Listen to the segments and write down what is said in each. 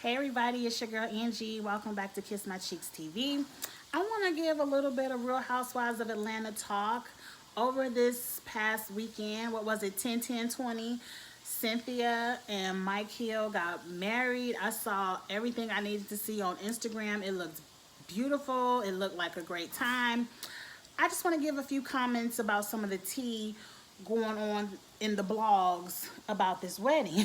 Hey everybody, it's your girl Angie. Welcome back to Kiss My Cheeks TV. I want to give a little bit of Real Housewives of Atlanta talk. Over this past weekend, what was it, 10-10-20, Cynthia and Mike Hill got married. I saw everything I needed to see on Instagram. It looked beautiful. It looked like a great time. I just want to give a few comments about some of the tea going on in the blogs about this wedding.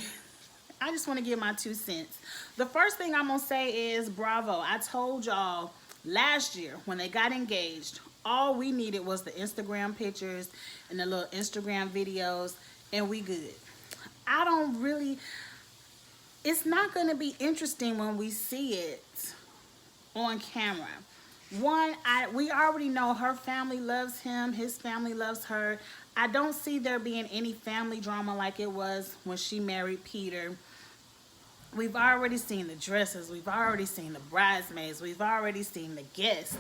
I just want to give my 2 cents. The first thing I'm going to say is bravo. I told y'all last year when they got engaged, all we needed was the Instagram pictures and the little Instagram videos, and we good. I don't really, it's not going to be interesting when we see it on camera. One, we already know her family loves him, his family loves her. I don't see there being any family drama like it was when she married Peter. We've already seen the dresses, we've already seen the bridesmaids, we've already seen the guests.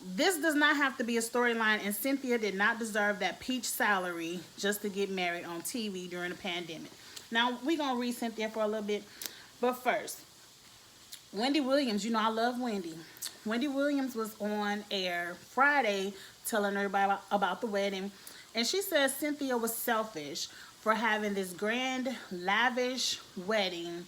This does not have to be a storyline, and Cynthia did not deserve that peach salary just to get married on TV during the pandemic. Now, we're going to read Cynthia for a little bit, but first, Wendy Williams, you know I love Wendy. Wendy Williams was on air Friday telling everybody about the wedding, and she says Cynthia was selfish for having this grand, lavish wedding,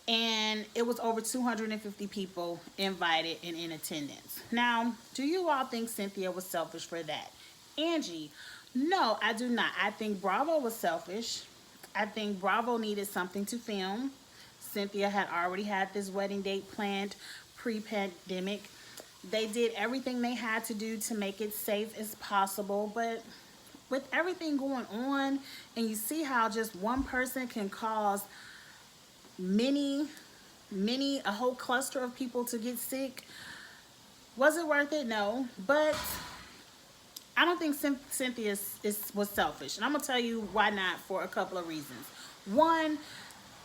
and it was over 250 people invited and in attendance. Now, do you all think Cynthia was selfish for that? Angie, no, I do not. I think Bravo was selfish. I think Bravo needed something to film. Cynthia had already had this wedding date planned pre-pandemic. They did everything they had to do to make it safe as possible, but with everything going on, and you see how just one person can cause a whole cluster of people to get sick, was it worth it? No, but I don't think Cynthia was selfish, and I'm gonna tell you why not for a couple of reasons. One,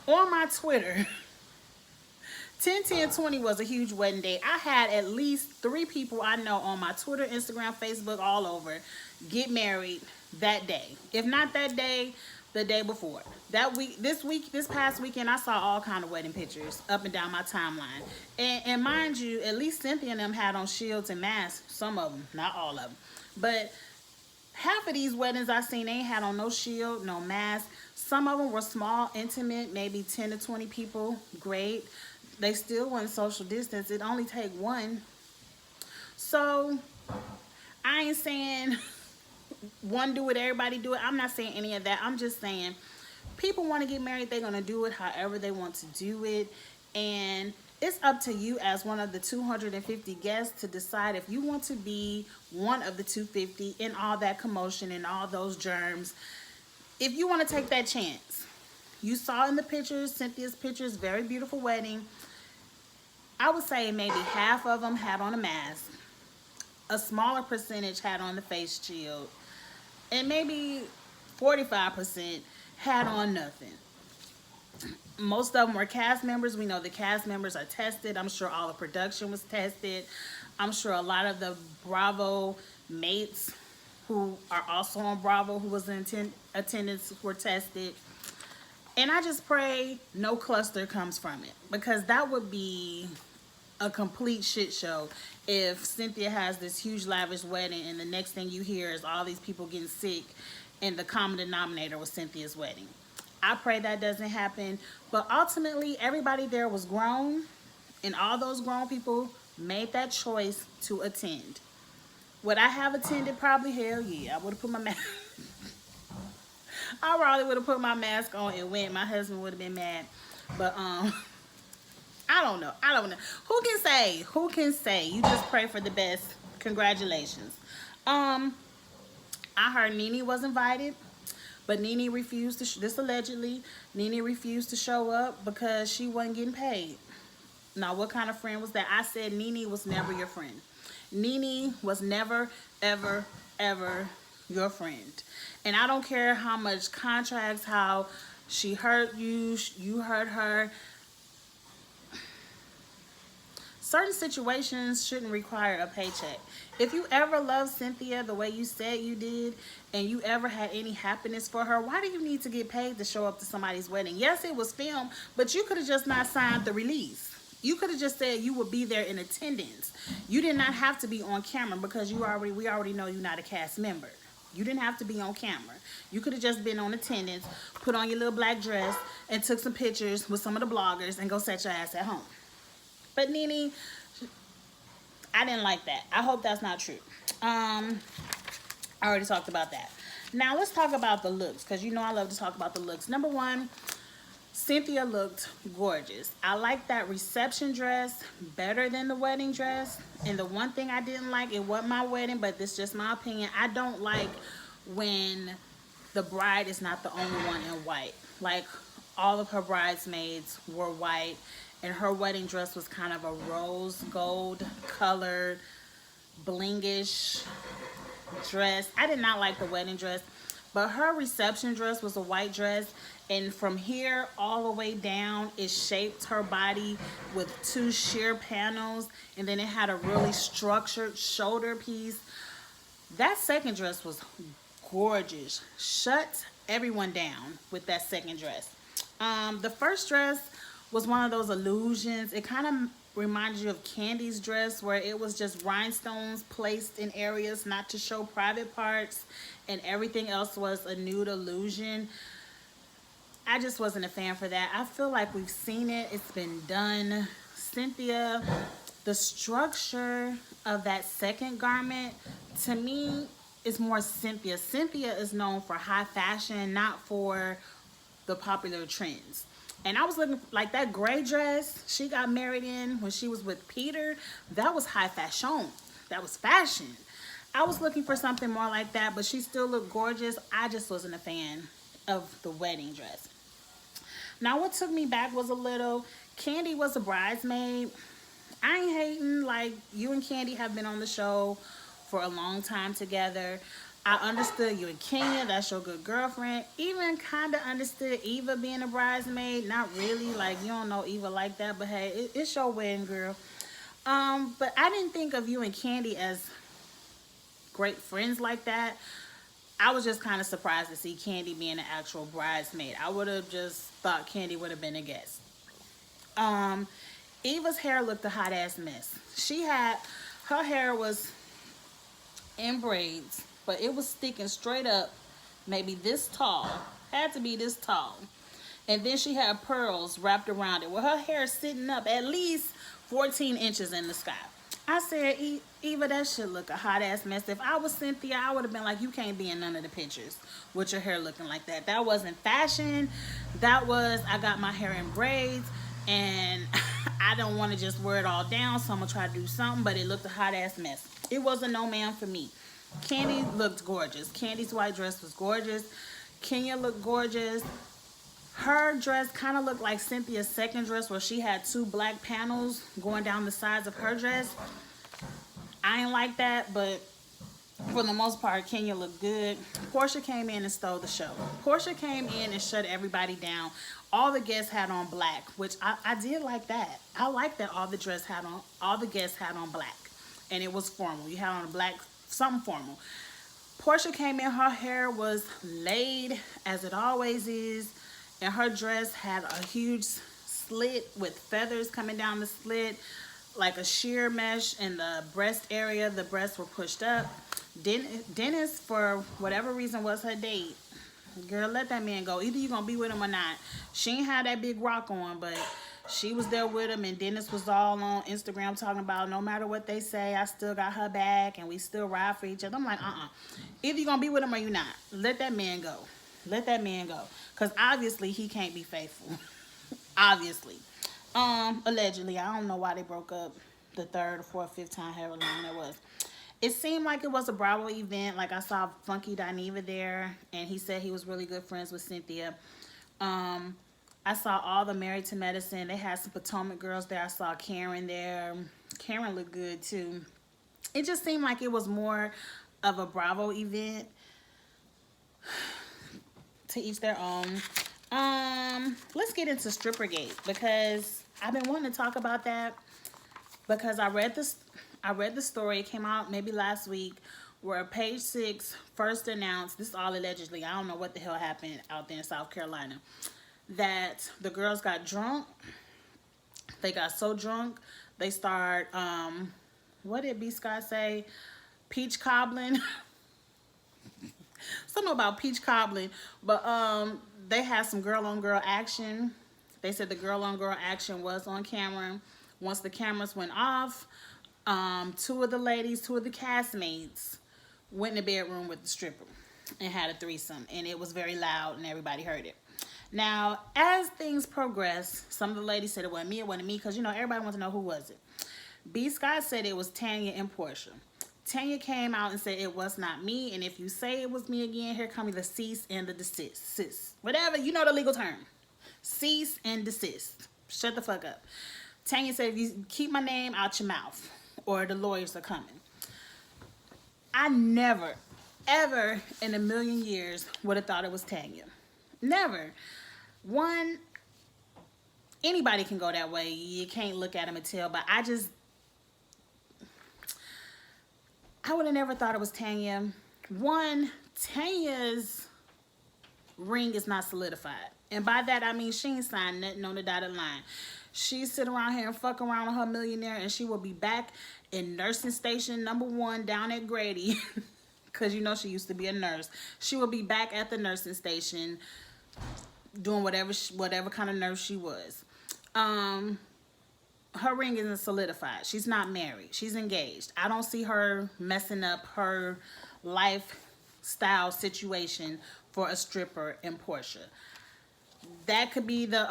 on my Twitter, 10-10-20 was a huge wedding day. I had at least 3 people I know on my Twitter, Instagram, Facebook, all over, get married that day. If not that day, the day before. This past weekend, I saw all kind of wedding pictures up and down my timeline. And mind you, at least Cynthia and them had on shields and masks. Some of them, not all of them. But half of these weddings I seen, they ain't had on no shield, no mask. Some of them were small, intimate, maybe 10 to 20 people. Great. They still wasn't social distance. It only take one. So I ain't saying one do it, everybody do it. I'm not saying any of that. I'm just saying people want to get married. They're going to do it however they want to do it. And it's up to you as one of the 250 guests to decide if you want to be one of the 250 in all that commotion and all those germs. If you want to take that chance. You saw in the pictures, Cynthia's pictures, very beautiful wedding. I would say maybe half of them had on a mask. A smaller percentage had on the face shield. And maybe 45% had on nothing. Most of them were cast members. We know the cast members are tested. I'm sure all the production was tested. I'm sure a lot of the Bravo mates who are also on Bravo, who was in attendance, were tested. And I just pray no cluster comes from it, because that would be a complete shit show if Cynthia has this huge lavish wedding and the next thing you hear is all these people getting sick and the common denominator was Cynthia's wedding. I pray that doesn't happen, but ultimately everybody there was grown, and all those grown people made that choice to attend. Would I have attended? Probably. Hell yeah, I would have put my mask I probably would have put my mask on and went. My husband would have been mad. But I don't know. Who can say? Who can say? You just pray for the best. Congratulations. I heard Nene was invited, but Nene refused to, this allegedly, Nene refused to show up because she wasn't getting paid. Now, what kind of friend was that? I said Nene was never your friend. Nene was never, ever, ever your friend. And I don't care how much contracts, how she hurt you, you hurt her. certain situations shouldn't require a paycheck. If you ever loved Cynthia the way you said you did, and you ever had any happiness for her, why do you need to get paid to show up to somebody's wedding? Yes, it was filmed, but you could have just not signed the release. You could have just said you would be there in attendance. You did not have to be on camera because we already know you're not a cast member. You didn't have to be on camera. You could have just been on attendance, put on your little black dress, and took some pictures with some of the bloggers and go set your ass at home. But Nene, I didn't like that. I hope that's not true. I already talked about that. Now let's talk about the looks, because you know I love to talk about the looks. Number one, Cynthia looked gorgeous. I like that reception dress better than the wedding dress. And the one thing I didn't like, it wasn't my wedding, but this is just my opinion. I don't like when the bride is not the only one in white. Like, all of her bridesmaids were white, and her wedding dress was kind of a rose gold colored, blingish dress. I did not like the wedding dress, but her reception dress was a white dress, and from here all the way down it shaped her body with two sheer panels, and then it had a really structured shoulder piece. That second dress was gorgeous. Shut everyone down with that second dress. The first dress was one of those illusions. It kind of reminded you of Candy's dress, where it was just rhinestones placed in areas not to show private parts, and everything else was a nude illusion. I just wasn't a fan for that. I feel like we've seen it. It's been done. Cynthia, the structure of that second garment, to me, is more Cynthia. Cynthia is known for high fashion, not for the popular trends. And I was looking, like, that gray dress she got married in when she was with Peter, that was high fashion. That was fashion. I was looking for something more like that, but she still looked gorgeous. I just wasn't a fan of the wedding dress. Now, what took me back was a little, Candy was a bridesmaid. I ain't hating. Like, you and Candy have been on the show for a long time together. I understood you and Kenya, that's your good girlfriend. Even kind of understood Eva being a bridesmaid. Not really, like, you don't know Eva like that, but hey, it's your wedding, girl. But I didn't think of you and Candy as great friends like that. I was just kind of surprised to see Candy being an actual bridesmaid. I would have just thought Candy would have been a guest. Eva's hair looked a hot ass mess. Her hair was in braids, but it was sticking straight up, maybe this tall. Had to be this tall. And then she had pearls wrapped around it, with her hair sitting up at least 14 inches in the sky. I said, Eva, that shit look a hot ass mess. If I was Cynthia, I would have been like, you can't be in none of the pictures with your hair looking like that. That wasn't fashion. That was, I got my hair in braids, and I don't want to just wear it all down, so I'm going to try to do something, but it looked a hot ass mess. It was a no man for me. Candy looked gorgeous. Candy's white dress was gorgeous. Kenya looked gorgeous. Her dress kind of looked like Cynthia's second dress, where she had two black panels going down the sides of her dress. I ain't like that, but for the most part, Kenya looked good. Portia came in and stole the show. Portia came in and shut everybody down. All the guests had on black, which I did like that. I like that all the guests had on black, and it was formal. You had on a black, something formal. Portia came in, her hair was laid as it always is, and her dress had a huge slit with feathers coming down the slit, like a sheer mesh in the breast area. The breasts were pushed up. Dennis, for whatever reason, was her date. Girl, let that man go. Either you gonna be with him or not. She ain't had that big rock on, but she was there with him, and Dennis was all on Instagram talking about, no matter what they say, I still got her back, and we still ride for each other. I'm like, Either you gonna be with him or you not. Let that man go. Let that man go. Because obviously he can't be faithful. Obviously. Allegedly. I don't know why they broke up the third or fourth, fifth time, however long that was. It seemed like it was a Bravo event. Like, I saw Funky Dineva there, and he said he was really good friends with Cynthia. I saw all the Married to Medicine. They had some Potomac girls there. I saw Karen there. Karen looked good too. It just seemed like it was more of a Bravo event. To each their own. Let's get into Strippergate, because I've been wanting to talk about that. because I read the story. It came out maybe last week, where Page Six first announced, this is all allegedly, I don't know what the hell happened out there in South Carolina, that the girls got drunk. They got so drunk, they start, what did B. Scott say? Peach cobbling. Something about peach cobbling. But they had some girl on girl action. They said the girl on girl action was on camera. Once the cameras went off, two of the castmates went in the bedroom with the stripper and had a threesome, and it was very loud and everybody heard it. Now, as things progressed, some of the ladies said it wasn't me, because, you know, everybody wants to know who was it. B. Scott said it was Tanya and Portia. Tanya came out and said it was not me, and if you say it was me again, here come the cease and the desist. Whatever, you know the legal term. Cease and desist. Shut the fuck up. Tanya said, if you keep my name out your mouth, or the lawyers are coming. I never, ever in a million years would have thought it was Tanya. Never. One, anybody can go that way. You can't look at them and tell, but I would have never thought it was Tanya. One, Tanya's ring is not solidified. And by that, I mean she ain't signed nothing on the dotted line. She sit around here and fuck around with her millionaire, and she will be back in nursing station #1 down at Grady. Because, you know, she used to be a nurse. She will be back at the nursing station doing whatever kind of nurse she was. Her ring isn't solidified. She's not married. She's engaged. I don't see her messing up her lifestyle situation for a stripper and Portia. That could be the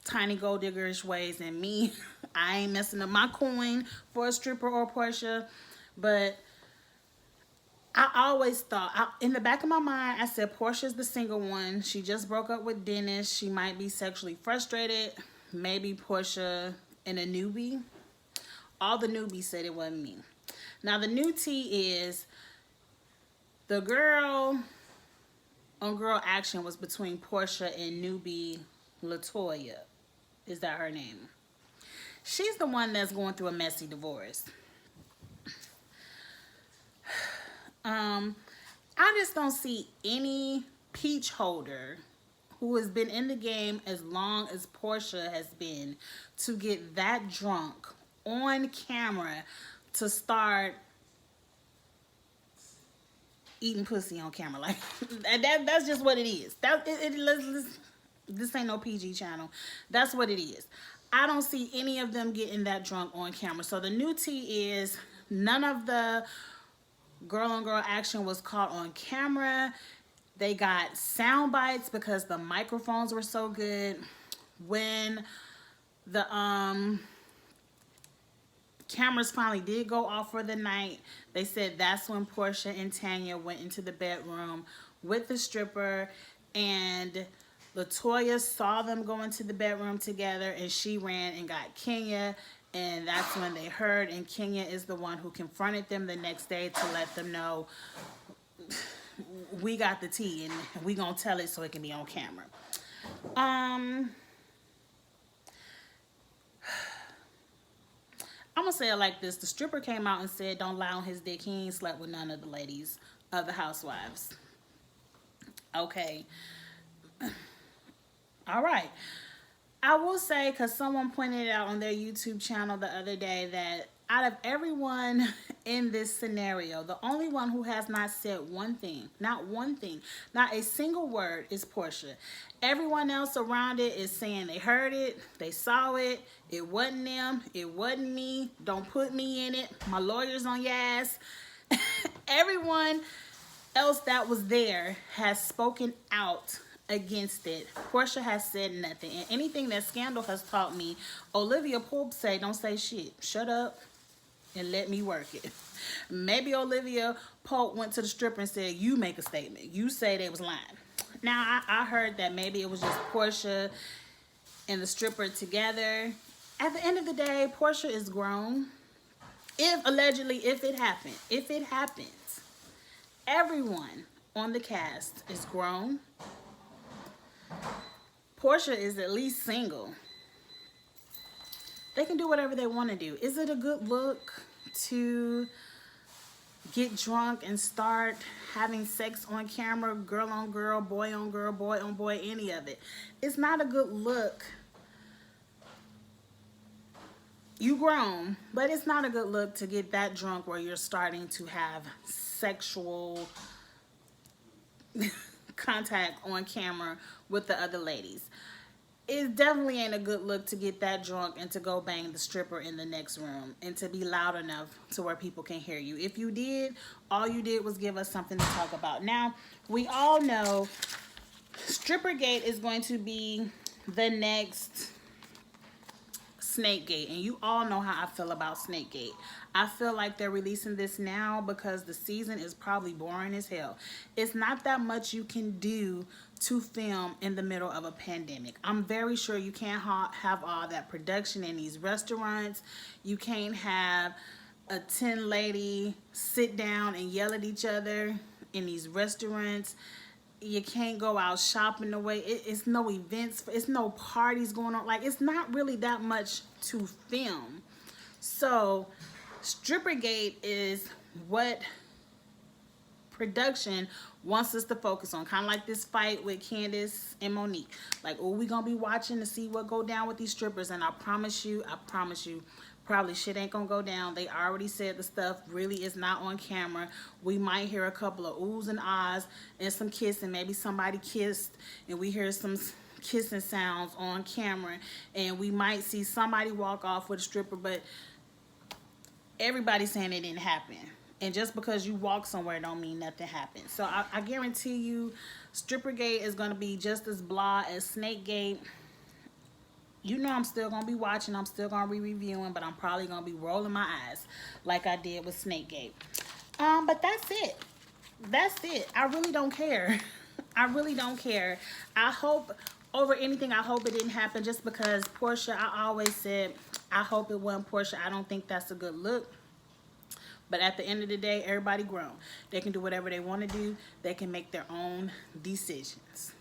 tiny gold diggerish ways in me. I ain't messing up my coin for a stripper or Portia, but I always thought, in the back of my mind, I said Portia's the single one. She just broke up with Dennis. She might be sexually frustrated. Maybe Portia and a newbie. All the newbies said it wasn't me. Now, the new tea is the girl on girl action was between Portia and newbie LaToya. Is that her name? She's the one that's going through a messy divorce. I just don't see any peach holder who has been in the game as long as Portia has been to get that drunk on camera to start eating pussy on camera. Like that's just what it is. This ain't no PG channel. That's what it is. I don't see any of them getting that drunk on camera. So the new tea is none of the girl on girl action was caught on camera. They got sound bites because the microphones were so good. When the cameras finally did go off for the night, they said that's when Portia and Tanya went into the bedroom with the stripper, and LaToya saw them go into the bedroom together, and she ran and got Kenya, and that's when they heard, and Kenya is the one who confronted them the next day to let them know, we got the tea and we gonna tell it so it can be on camera. I'm gonna say it like this. The stripper came out and said don't lie on his dick. He ain't slept with none of the ladies of the housewives. Okay. All right. I will say, because someone pointed out on their YouTube channel the other day that out of everyone in this scenario, the only one who has not said one thing, not a single word, is Portia. Everyone else around it is saying they heard it, they saw it, it wasn't them, it wasn't me, don't put me in it, my lawyer's on your ass. Everyone else that was there has spoken out against it. Portia has said nothing. And anything that Scandal has taught me, Olivia Pope say, don't say shit. Shut up and let me work it. Maybe Olivia Pope went to the stripper and said, you make a statement. You say they was lying. Now, I heard that maybe it was just Portia and the stripper together. At the end of the day, Portia is grown. If it happens, everyone on the cast is grown. Portia is at least single. They can do whatever they want to do. Is it a good look to get drunk and start having sex on camera, girl on girl, boy on girl, boy on boy, any of it? It's not a good look. You grown, but it's not a good look to get that drunk where you're starting to have sexual contact on camera with the other ladies. It definitely ain't a good look to get that drunk and to go bang the stripper in the next room and to be loud enough to where people can hear you. If you did, all you did was give us something to talk about. Now, we all know Strippergate is going to be the next Snakegate, and you all know how I feel about Snakegate. I feel like they're releasing this now because the season is probably boring as hell. It's not that much you can do to film in the middle of a pandemic. I'm very sure you can't have all that production in these restaurants. You can't have a 10 lady sit down and yell at each other in these restaurants. You can't go out shopping the way it's no events, it's no parties going on. Like, it's not really that much to film. So Strippergate is what production wants us to focus on, kind of like this fight with Candace and Monique. Like, oh, we gonna be watching to see what go down with these strippers, and I promise you, probably shit ain't gonna go down. They already said the stuff really is not on camera. We might hear a couple of oohs and ahs and some kissing. Maybe somebody kissed and we hear some kissing sounds on camera, and we might see somebody walk off with a stripper, but everybody's saying it didn't happen. And just because you walk somewhere don't mean nothing happened. So I guarantee you Strippergate is going to be just as blah as Snakegate. You know, I'm still going to be watching. I'm still going to be reviewing, but I'm probably going to be rolling my eyes like I did with Snakegate. But that's it. That's it. I really don't care. I really don't care. I hope, over anything, I hope it didn't happen, just because Portia, I always said, I hope it wasn't Portia. I don't think that's a good look. But at the end of the day, everybody grown. They can do whatever they want to do. They can make their own decisions.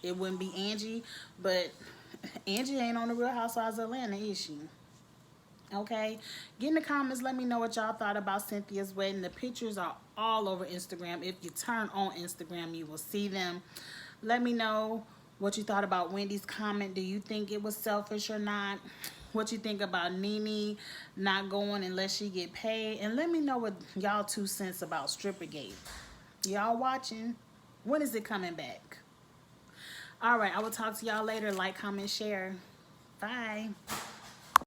It wouldn't be Angie, but Angie ain't on the Real Housewives of Atlanta, is she? Okay? Get in the comments. Let me know what y'all thought about Cynthia's wedding. The pictures are all over Instagram. If you turn on Instagram, you will see them. Let me know what you thought about Wendy's comment. Do you think it was selfish or not? What you think about Nene not going unless she get paid? And let me know what y'all 2 cents about Strippergate. Y'all watching? When is it coming back? All right, I will talk to y'all later. Like, comment, share. Bye.